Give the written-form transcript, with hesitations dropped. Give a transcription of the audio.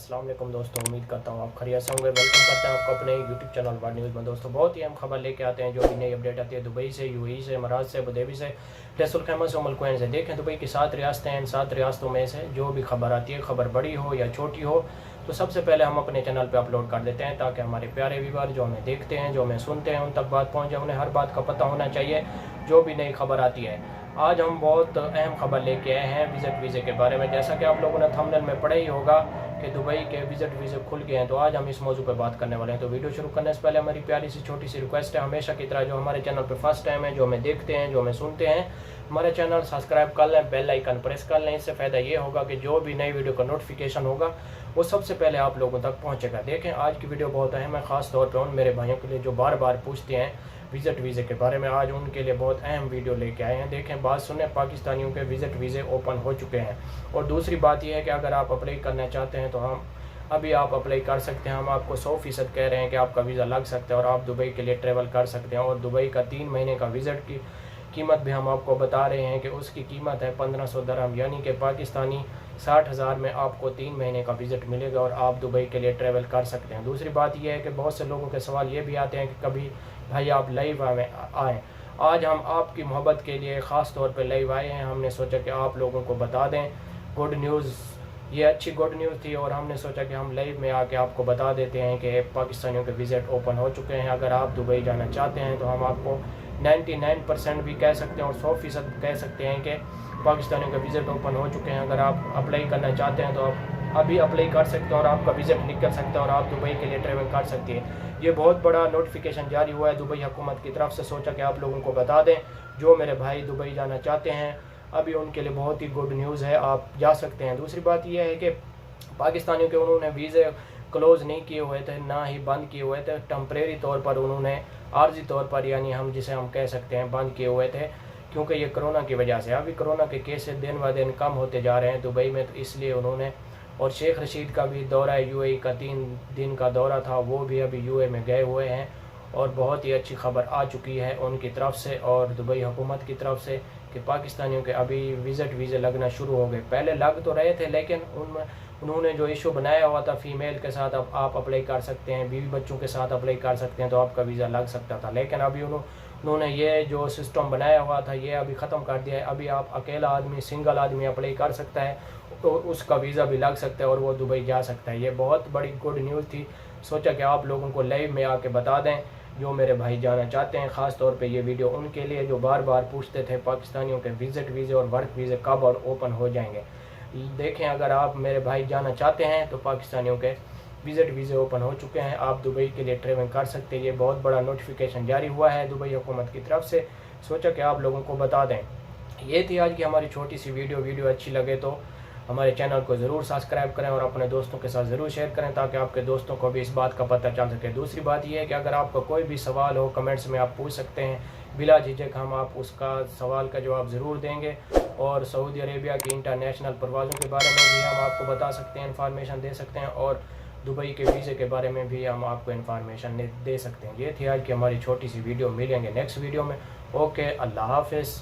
अस्सलाम वालेकुम दोस्तों, उम्मीद करता हूँ आप खैरियत से होंगे। वेलकम करते हैं आपको अपने यूट्यूब चैनल वर्ल्ड न्यूज़ में। दोस्तों बहुत ही अहम खबर लेके आते हैं, जो भी नई अपडेट आती है दुबई से, यूएई से, इमारात से, अबूधाबी से, रसूल खैमा से, उम्मुल कुवैन से। देखें दुबई की 7 रियासतें हैं, इन 7 रियासतों में से जो भी खबर आती है, खबर बड़ी हो या छोटी हो, तो सबसे पहले हम अपने चैनल पे अपलोड कर देते हैं, ताकि हमारे प्यारे व्यूअर जो हमें देखते हैं, जो हमें सुनते हैं, उन तक बात पहुँच जाए। उन्हें हर बात का पता होना चाहिए जो भी नई खबर आती है। आज हम बहुत अहम खबर लेके आए हैं विज़िट वीज़े के बारे में। जैसा कि आप लोगों ने थंबनेल में पढ़ा ही होगा कि दुबई के विज़िट वीज़े खुल गए हैं, तो आज हम इस मौजू पर बात करने वाले हैं। तो वीडियो शुरू करने से पहले हमारी प्यारी सी छोटी सी रिक्वेस्ट है, हमेशा की तरह जो हमारे चैनल पर फर्स्ट टाइम है, जो हमें देखते हैं, जो हमें सुनते हैं, हमारे चैनल सब्सक्राइब कर लें, बेल आइकन प्रेस कर लें। इससे फ़ायदा ये होगा कि जो भी नई वीडियो का नोटिफिकेशन होगा वो सबसे पहले आप लोगों तक पहुंचेगा। देखें आज की वीडियो बहुत अहम है, ख़ास तौर पे उन मेरे भाइयों के लिए जो बार बार पूछते हैं विज़िट वीज़े के बारे में। आज उनके लिए बहुत अहम वीडियो लेके आए हैं। देखें बात सुने, पाकिस्तानियों के विज़िट वीज़े ओपन हो चुके हैं। और दूसरी बात यह है कि अगर आप अप्लाई करना चाहते हैं तो हम अभी आप अप्लाई कर सकते हैं। हम आपको 100% कह रहे हैं कि आपका वीज़ा लग सकता है और आप दुबई के लिए ट्रैवल कर सकते हैं। और दुबई का 3 महीने का विज़िट की कीमत भी हम आपको बता रहे हैं कि उसकी कीमत है 1500 दरहम, यानी कि पाकिस्तानी 60,000 में आपको 3 महीने का विज़िट मिलेगा और आप दुबई के लिए ट्रैवल कर सकते हैं। दूसरी बात यह है कि बहुत से लोगों के सवाल ये भी आते हैं कि कभी भाई आप लाइव आएँ। आज हम आपकी मोहब्बत के लिए ख़ास तौर पे लाइव आए हैं। हमने सोचा कि आप लोगों को बता दें गुड न्यूज़, ये अच्छी गुड न्यूज़ थी और हमने सोचा कि हम लाइव में आके आपको बता देते हैं कि पाकिस्तानियों के विज़िट ओपन हो चुके हैं। अगर आप दुबई जाना चाहते हैं तो हम आपको 99% भी कह सकते हैं और 100% कह सकते हैं कि पाकिस्तानियों का विज़िट ओपन हो चुके हैं। अगर आप अप्लाई करना चाहते हैं तो आप अभी अप्लाई कर सकते हैं और आपका विज़िट निकल सकता है और आप दुबई के लिए ट्रैवल कर सकते हैं। ये बहुत बड़ा नोटिफिकेशन जारी हुआ है दुबई हुकूमत की तरफ से। सोचा कि आप लोगों को बता दें, जो मेरे भाई दुबई जाना चाहते हैं अभी उनके लिए बहुत ही गुड न्यूज़ है, आप जा सकते हैं। दूसरी बात यह है कि पाकिस्तानियों के उन्होंने वीज़े क्लोज़ नहीं किए हुए थे, ना ही बंद किए हुए थे। टेम्परेरी तौर पर उन्होंने आर्जी तौर पर, यानी हम जिसे हम कह सकते हैं, बंद किए हुए थे, क्योंकि ये कोरोना की वजह से। अभी कोरोना के केसेस दिन ब दिन कम होते जा रहे हैं दुबई में, तो इसलिए उन्होंने, और शेख रशीद का भी दौरा यूएई का 3 दिन का दौरा था, वो भी अभी यूएई में गए हुए हैं। और बहुत ही अच्छी खबर आ चुकी है उनकी तरफ से और दुबई हुकूमत की तरफ से कि पाकिस्तानियों के अभी विज़िट वीज़े लगना शुरू हो गए। पहले लग तो रहे थे, लेकिन उन्होंने जो इशू बनाया हुआ था फीमेल के साथ अब आप अप्लाई कर सकते हैं, बीवी बच्चों के साथ अप्लाई कर सकते हैं, तो आपका वीज़ा लग सकता था। लेकिन अभी उन्होंने ये जो सिस्टम बनाया हुआ था ये अभी ख़त्म कर दिया है। अभी आप अकेला आदमी, सिंगल आदमी अप्लाई कर सकता है, तो उसका वीज़ा भी लग सकता है और वो दुबई जा सकता है। ये बहुत बड़ी गुड न्यूज़ थी। सोचा कि आप लोगों को लाइव में आके बता दें, जो मेरे भाई जाना चाहते हैं। ख़ास तौर पे ये वीडियो उनके लिए जो बार बार पूछते थे पाकिस्तानियों के विज़िट वीज़े और वर्क वीज़े कब और ओपन हो जाएंगे। देखें अगर आप मेरे भाई जाना चाहते हैं तो पाकिस्तानियों के विज़िट वीज़े ओपन हो चुके हैं, आप दुबई के लिए ट्रैवल कर सकते हैं। ये बहुत बड़ा नोटिफिकेशन जारी हुआ है दुबई हुकूमत की तरफ से। सोचा कि आप लोगों को बता दें। ये थी आज की हमारी छोटी सी वीडियो अच्छी लगे तो हमारे चैनल को ज़रूर सब्सक्राइब करें और अपने दोस्तों के साथ ज़रूर शेयर करें, ताकि आपके दोस्तों को भी इस बात का पता चल सके। दूसरी बात यह है कि अगर आपका कोई भी सवाल हो कमेंट्स में आप पूछ सकते हैं, बिला झिझक हम आप उसका सवाल का जवाब ज़रूर देंगे। और सऊदी अरेबिया की इंटरनेशनल परवाज़ों के बारे में भी हम आपको बता सकते हैं, इन्फॉर्मेशन दे सकते हैं, और दुबई के वीज़े के बारे में भी हम आपको इन्फॉर्मेशन दे सकते हैं। ये थी आज की हमारी छोटी सी वीडियो। मिलेंगे नेक्स्ट वीडियो में। ओके, अल्लाह हाफ़िज़।